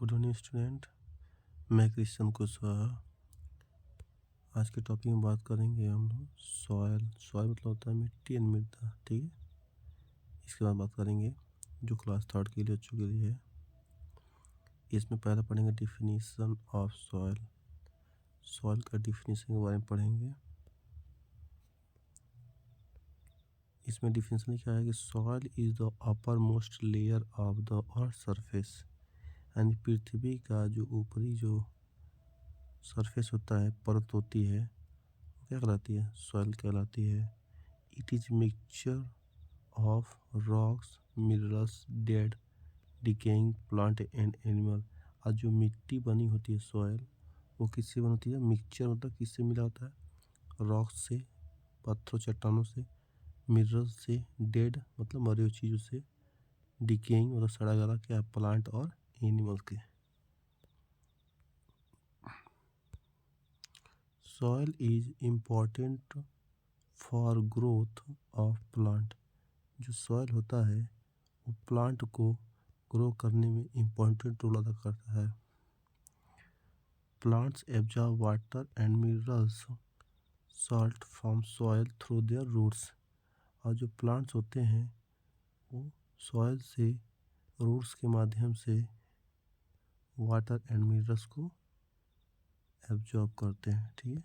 Good evening student. मैं Christian Kushwaha. आज के टॉपिक में बात करेंगे हम लोग सॉयल मतलब होता है मिट्टी एंड मृदा, ठीक है। इसके बाद बात करेंगे जो क्लास थर्ड के लिए बच्चों के लिए है। इसमें पहले पढ़ेंगे डिफिनीशन ऑफ सॉयल का डिफिनीशन के बारे में पढ़ेंगे। इसमें डिफिनीशन लिखा है कि soil is the upper most layer of the earth surface, यानी पृथ्वी का जो ऊपरी जो सरफेस होता है, परत होती है, वो क्या कहलाती है? सॉइल कहलाती है। It is mixture of rocks, minerals, dead decaying plant and animal. और जो मिट्टी बनी होती है सॉइल, वो किससे बनी होती है? मिक्सचर मतलब किससे मिला होता है? रॉक्स से, पत्थरों चट्टानों से, मिनरल्स से, डेड मतलब मरी हुई चीज़ों से, डिकेइंग मतलब सड़ा गला क्या, प्लांट और एनिमल के। Soil is important for growth of plant. जो सॉइल होता है वो प्लांट को ग्रो करने में इम्पॉर्टेंट रोल अदा करता है। Plants absorb water and minerals salt from soil through their roots. और जो प्लांट्स होते हैं वो सॉइल से रूट्स के माध्यम से वाटर एंड मिनरल्स को एब्जॉर्ब करते हैं, ठीक है।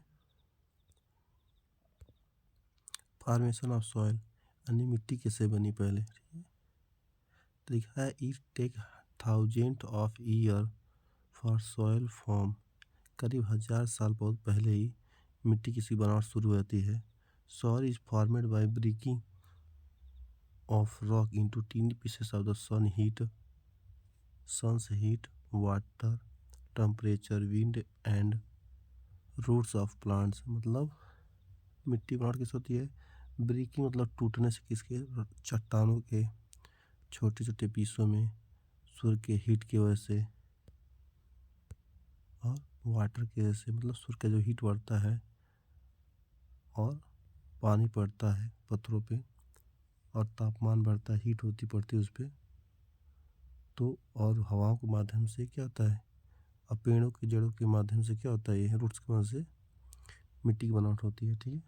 फॉर्मेशन ऑफ सॉइल, यानी मिट्टी कैसे बनी पहले, ठीक है। तो लिखा है it take thousand of year for soil form. करीब 1000 साल बहुत पहले ही मिट्टी की बनावट शुरू होती है। Soil is formed by breaking of rock into tiny pieces of the sun's heat, water, temperature, wind and roots of plants. मतलब मिट्टी बनावट किस होती है? ब्रेकिंग मतलब टूटने से, किसके? चट्टानों के छोटे छोटे पीसों में, सूर्य के हीट की वजह से, और वाटर की वजह से मतलब सूर्य का जो हीट बढ़ता है और पानी पड़ता है पत्थरों पे और तापमान बढ़ता है, हीट होती पड़ती है उस पर, तो और हवाओं के माध्यम से क्या होता है? और पेड़ों की जड़ों के माध्यम से क्या होता है? ये रूट्स की वजह से मिट्टी की बनावट होती है, ठीक है।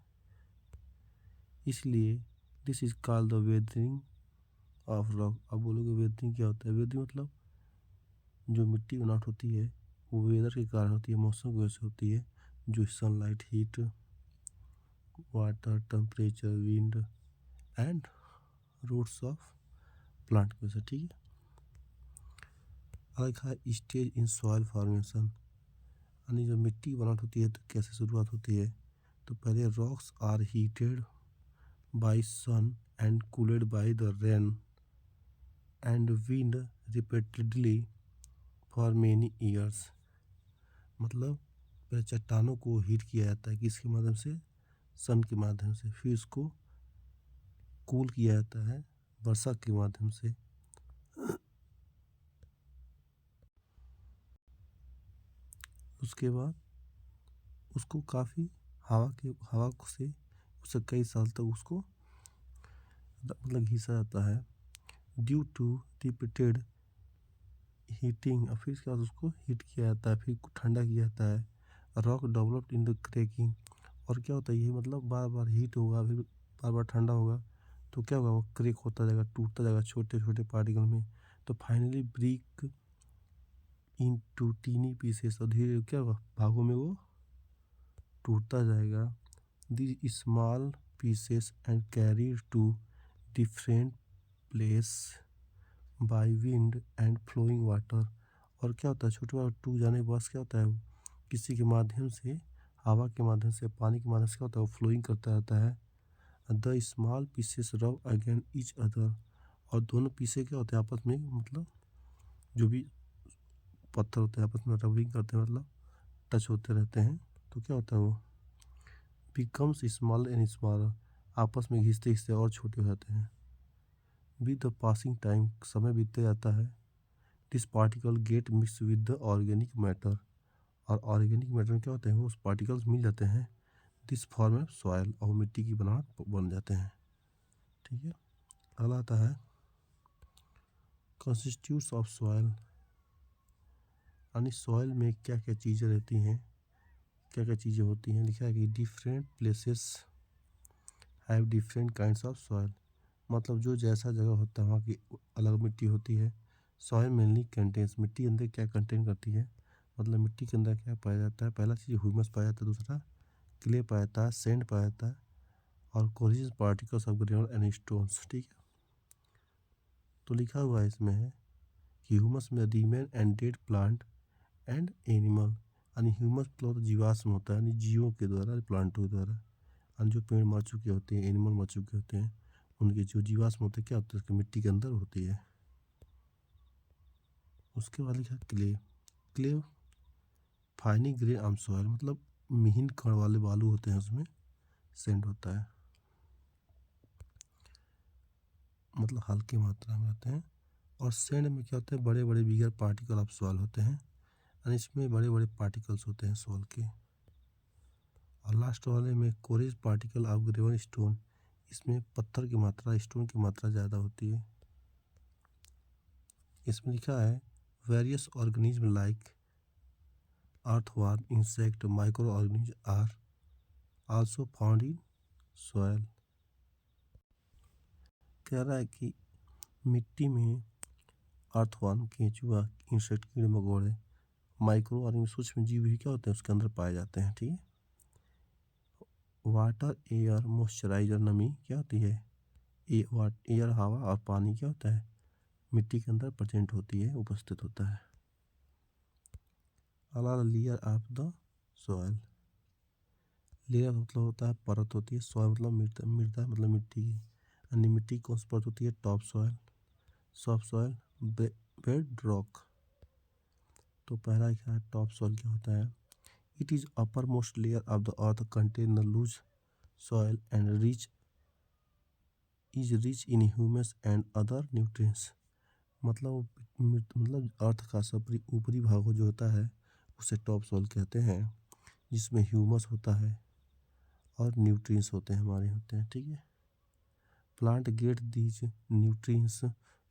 इसलिए this is called the weathering of rock. अब बोलोगे वेदरिंग क्या होता है? वेदरिंग मतलब जो मिट्टी की बनावट होती है वो वेदर के कारण होती है, मौसम की वजह से होती है, जो sunlight, heat, water, temperature, wind and roots of plant की वजह से, ठीक है। लिखा है स्टेज इन सॉइल फॉर्मेशन, यानी जब मिट्टी की बनावट होती है तो कैसे शुरुआत होती है? तो पहले rocks are heated by sun and cooled by the rain and wind repeatedly for many years. मतलब पहले चट्टानों को हीट किया जाता है, किसके माध्यम से? सन के माध्यम से। फिर उसको कूल किया जाता है वर्षा के माध्यम से। उसके बाद उसको काफ़ी हवा से उसे कई साल तक उसको मतलब घिसा जाता है ड्यू टू रिपीटेड हीटिंग। और फिर इसके बाद उसको हीट किया जाता है, फिर ठंडा किया जाता है। Rock developed in the cracking. और क्या होता है ये? मतलब बार बार हीट होगा, फिर बार बार ठंडा होगा, तो क्या होगा? वो क्रैक होता जाएगा, टूटता जाएगा छोटे छोटे पार्टिकल में। तो finally break into tiny pieces, और धीरे क्या होगा? भागों में वो टूटता जाएगा। The small pieces and carry to different place by wind and flowing water. और क्या होता है? छोटे वाले टूट जाने के बाद क्या होता है? किसी के माध्यम से, हवा के माध्यम से, पानी के माध्यम से क्या होता है? वो फ्लोइंग करता रहता है। द स्मॉल पीसेस रब अगेन ईच अदर। और दोनों पीसे क्या होते हैं आपस में, मतलब जो भी पत्थर होते हैं आपस में रबिंग करते हैं, मतलब टच होते रहते हैं। तो क्या होता है? वो बिकम्स स्मॉल एंड स्मॉलर, आपस में घिसते घिसते और छोटे हो जाते हैं। विद द पासिंग टाइम, समय बीतते जाता है, this particle gate mix with the organic matter. और ऑर्गेनिक मैटर में क्या होते हैं? वो पार्टिकल्स मिल जाते हैं, दिस फॉर्म ऑफ सॉयल, और मिट्टी की बनावट बन जाते हैं, ठीक है। अगला आता है कंस्टिट्यूट्स ऑफ सॉयल, यानी सॉइल में क्या क्या चीज़ें रहती हैं, क्या क्या चीज़ें होती हैं। लिखा है कि different places have different kinds of soil, मतलब जो जैसा जगह होता है वहाँ की अलग मिट्टी होती है। सॉइल मेनली कंटेन्स, मिट्टी अंदर क्या कंटेन करती है, मतलब मिट्टी के अंदर क्या पाया जाता है। पहला चीज़ ह्यूमस पाया जाता है, दूसरा क्ले पाया जाता है, सैंड पाया जाता है और कोरियस particles of granule and stones. ठीक है, तो लिखा हुआ है इसमें है कि ह्यूमस में remain and dead plant and animal, यानी ह्यूमस मतलब जीवाश्म होता है, यानी जीवों के द्वारा, प्लांटों के द्वारा, यानी जो पेड़ मर चुके होते हैं, एनिमल मर चुके होते हैं, उनके जो जीवाश्म होते हैं क्या होते हैं, उसकी मिट्टी के अंदर होती है। उसके बाद लिखा clay, clay finely grey arm soil, मतलब महीन कण वाले बालू होते हैं, उसमें सैंड होता है, मतलब हल्की मात्रा में होते हैं। और सैंड में क्या होते हैं, बड़े बड़े बिगर पार्टिकल ऑफ सॉइल होते हैं, यानी इसमें बड़े बड़े पार्टिकल्स होते हैं सॉइल के। और लास्ट वाले में कोरेज पार्टिकल ऑफ ग्रेवन स्टोन, इसमें पत्थर की मात्रा, स्टोन की मात्रा ज़्यादा होती है। इसमें लिखा है various organism like earthworm, insect, micro organism are also found in soil. कह रहा है कि मिट्टी में अर्थवर्म, केंचुआ, इंसेक्ट, कीड़े मकोड़े, माइक्रो ऑर्गेनिज्म, सूक्ष्म जीव भी क्या होते हैं उसके अंदर पाए जाते हैं। ठीक है, वाटर, एयर, मॉइस्चराइजर, नमी क्या होती है, एयर हवा और पानी क्या होता है, मिट्टी के अंदर प्रेजेंट होती है, उपस्थित होता है। अगला layer of the soil, layer मतलब होता है परत होती है, सॉइल मतलब मृदा, मृदा मतलब मिट्टी की, यानी मिट्टी कौन सी परत होती है, top soil, soft soil, bed rock. तो पहला क्या है, टॉप सॉइल क्या होता है, it is upper most layer of the earth contain the loose soil and rich is rich in humus and other nutrients, मतलब मतलब अर्थ का सब ऊपरी भाग जो होता है उसे टॉप सॉइल कहते हैं, जिसमें ह्यूमस होता है और न्यूट्रिएंट्स होते हैं, हमारे होते हैं। ठीक है, plant get these nutrients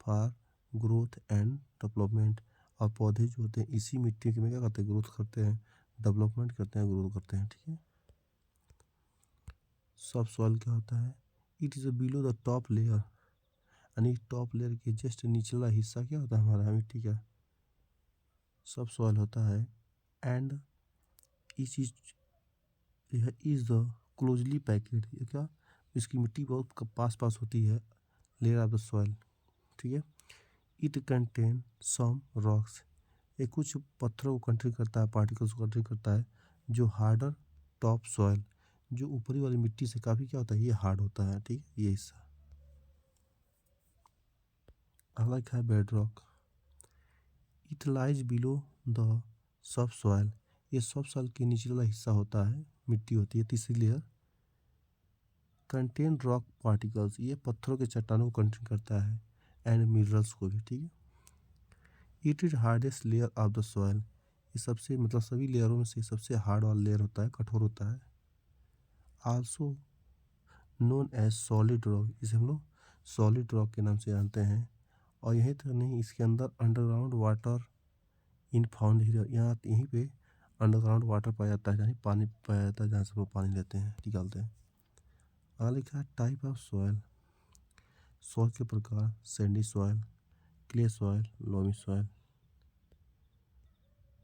for growth and development, और पौधे जो होते हैं इसी मिट्टी में क्या करते हैं, ग्रोथ करते हैं, डेवलपमेंट करते हैं, ग्रोथ करते हैं। ठीक है, सब सॉइल क्या होता है, it is below the top layer, यानी टॉप लेयर के जस्ट निचला हिस्सा क्या होता है हमारा मिट्टी का, सब सॉइल होता है। एंड इस चीज यह इज़ द क्लोजली पैकेड, ये क्या, इसकी मिट्टी बहुत पास पास होती है, लेयर ऑफ द सॉइल। ठीक है, इट कंटेन सम रॉक्स, ये कुछ पत्थरों को कंटेन करता है, पार्टिकल्स को कंटेन करता है, जो हार्डर टॉप सॉइल, जो ऊपरी वाली मिट्टी से काफ़ी क्या होता है, ये हार्ड होता है। ठीक है, ये हिस्सा। अगला क्या है, bed rock, it lies below the sub soil, ये सब सॉइल के नीचे वाला हिस्सा होता है, मिट्टी होती है, तीसरी लेयर। कंटेन रॉक पार्टिकल्स, ये पत्थरों के चट्टानों को कंटेन करता है, एंड मिनरल्स को भी। ठीक है, it is hardest layer of the soil, ये सबसे मतलब सभी लेयरों में से सबसे हार्ड वाला लेयर होता है, कठोर होता है। Also known as solid rock, इसे हम लोग सॉलिड रॉक के नाम से जानते हैं। और यही तक नहीं, इसके अंदर underground water in found here, यहाँ यहीं पे अंडरग्राउंड वाटर पाया जाता है, यानी पानी पाया जाता है, जहाँ से हम लोग पानी लेते हैं, निकालते हैं। अगला लिखा है टाइप ऑफ सॉइल, सॉइल के प्रकार, sandy soil, clay soil, loamy soil.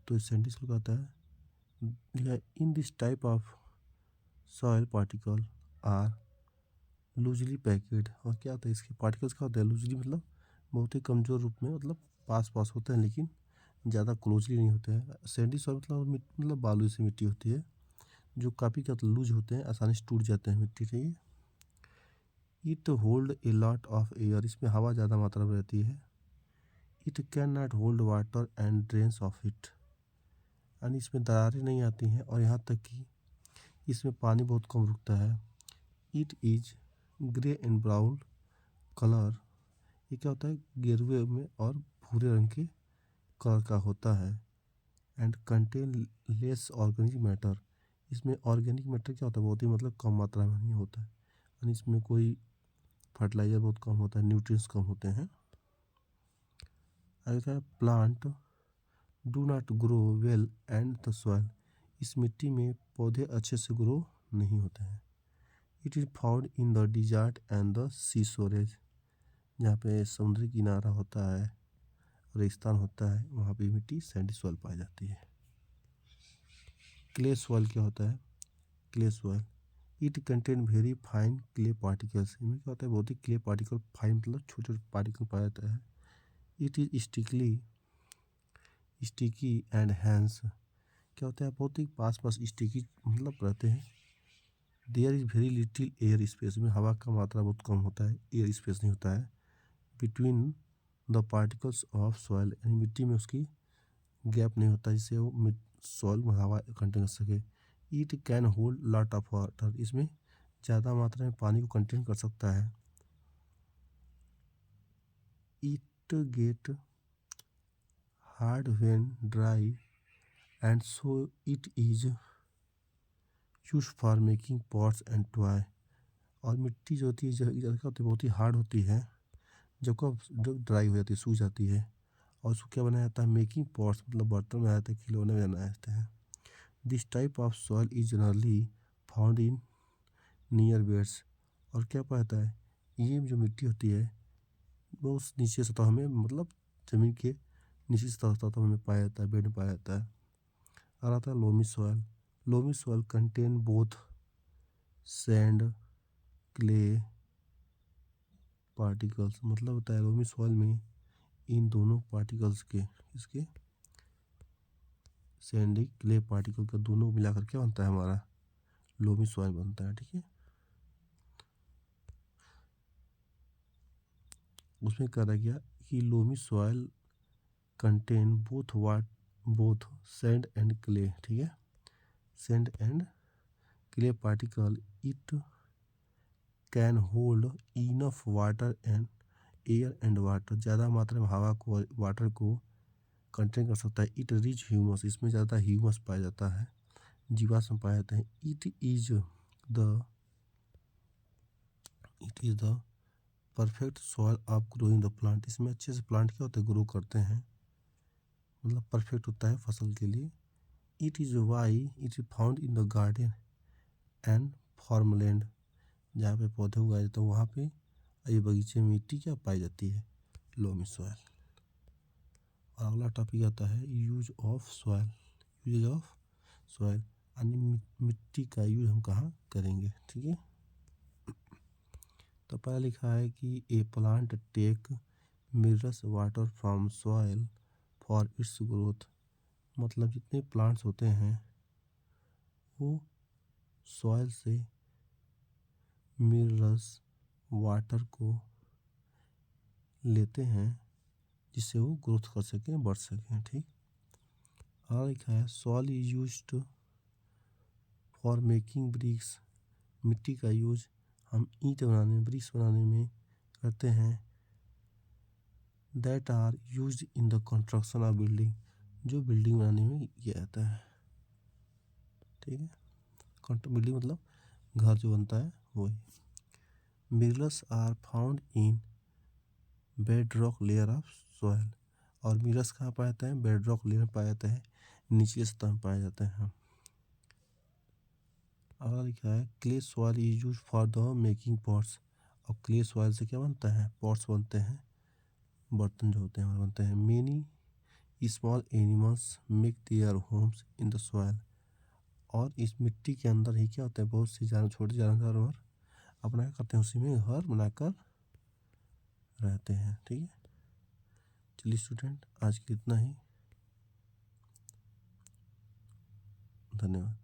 तो सैंडी सॉइल कहता है in this type of soil particle are loosely packed, और क्या होता है इसके पार्टिकल्स क्या होता है, लूजली मतलब बहुत ही कमज़ोर रूप में, मतलब पास पास होते हैं लेकिन ज़्यादा क्लोजली नहीं होते हैं। सैंडी सॉइल मतलब बालू से मिट्टी होती है, जो काफ़ी क्या लूज होते हैं, आसानी से टूट जाते हैं मिट्टी से। It hold a lot of air, इसमें हवा ज़्यादा मात्रा में रहती है। It can not hold water and drains of it, यानी इसमें दरारें नहीं आती हैं, और यहाँ तक कि इसमें पानी बहुत कम रुकता है। It is grey and brown colour, ये क्या होता है, गेरुए में और भूरे रंग के कलर का होता है। And contain less organic matter, इसमें ऑर्गेनिक मैटर क्या होता है, बहुत ही मतलब कम मात्रा में नहीं होता है, यानी इसमें कोई फर्टिलाइज़र बहुत कम होता है, न्यूट्रिएंट्स कम होते हैं। अगला है plant do not grow well and the soil, इस मिट्टी में पौधे अच्छे से ग्रो नहीं होते हैं। It is found in the desert and the sea shores, जहाँ पे समुद्री किनारा होता है, रेगिस्तान होता है, वहाँ पे मिट्टी सैंडी सॉइल पाई जाती है। क्ले सॉइल क्या होता है? Clay soil it contain very fine clay particles, इनमें क्या होता है? बहुत ही क्ले पार्टिकल, फाइन मतलब छोटे छोटे पार्टिकल पाया जाता है। It is sticky and hence, क्या होता है? बहुत ही पास पास स्टिकी मतलब रहते हैं। There is very little air space, में हवा का मात्रा बहुत कम होता है, एयर स्पेस नहीं होता है। Between the particles of soil, यानी मिट्टी में उसकी गैप नहीं होता जिससे वो सॉइल में हवा कंटेन कर सके। It can hold lot of water, इसमें ज़्यादा मात्रा में पानी को कंटेन कर सकता है। It get hard when dry and so it is use for making pots and toy, और मिट्टी जो होती है क्या होती है? बहुत ही हार्ड होती है, जब ड्राई हो जाती है, सूख जाती है, और उसको क्या बनाया जाता है? मेकिंग पॉट्स मतलब बर्तन बनाया जाता है, खिलौने बनाए जाते हैं। This type of soil is generally found in near beds, और क्या पाया जाता है? ये जो मिट्टी होती है वो उस नीचे सतह में, मतलब ज़मीन के नीचे सतह में पाया जाता है, बेड में पाया जाता है। और आता है loamy soil. Loamy soil contain both sand clay particles, मतलब होता है लोमी सॉइल में इन दोनों पार्टिकल्स के, इसके सैंडी क्ले पार्टिकल का दोनों मिलाकर क्या बनता है? हमारा लोमी सॉइल बनता है। ठीक है, उसमें कहा गया कि loamy soil contain both sand and clay. ठीक है, sand and clay particle, it can hold enough water and air and water, ज़्यादा मात्रा में हवा को, वाटर को कंटेन कर सकता है। इट रिच ह्यूमस, इसमें ज़्यादा ह्यूमस पाया जाता है, जीवाश्म पाए जाते हैं। It is the perfect soil of growing the plant, इसमें अच्छे से प्लांट क्या होते हैं? ग्रो करते हैं, मतलब परफेक्ट होता है फसल के लिए। It is why it is found in the garden and farmland, जहाँ पे पौधे उगाए जाते हैं वहाँ पे, ये बगीचे में मिट्टी क्या पाई जाती है? Loamy soil. और अगला टॉपिक आता है use of soil. Use of soil यानी मिट्टी का यूज हम कहाँ करेंगे? ठीक है, तो पहला लिखा है कि a plant take minerals water from soil for its growth, मतलब जितने प्लांट्स होते हैं वो सॉइल से मिनरल्स वाटर को लेते हैं जिससे वो ग्रोथ कर सकें, बढ़ सकें। ठीक, और लिखा है soil is used for making bricks, मिट्टी का यूज हम ईंट बनाने, ब्रिक्स बनाने में करते हैं। That are used in the construction of building, जो बिल्डिंग बनाने में किया जाता है। ठीक है, बिल्डिंग मतलब घर जो बनता है वही। Minerals are found in bed rock layer of soil, और मिनरल्स कहाँ पाया जाता है? बेड रॉक लेयर में पाया जाता है, निचले सतह में पाए जाते हैं। अगला लिखा है clay soil is use for the making pots, और क्ले सॉइल से क्या बनता है? पॉट्स बनते हैं, बर्तन जो होते हैं वो बनते हैं। Many small animals make their homes in the soil, और इस मिट्टी के अंदर ही क्या होता है? बहुत से जानवर, छोटे जानवर अपना क्या करते हैं? उसी में घर बनाकर रहते हैं। ठीक है, चलिए स्टूडेंट, आज के लिए इतना ही। धन्यवाद।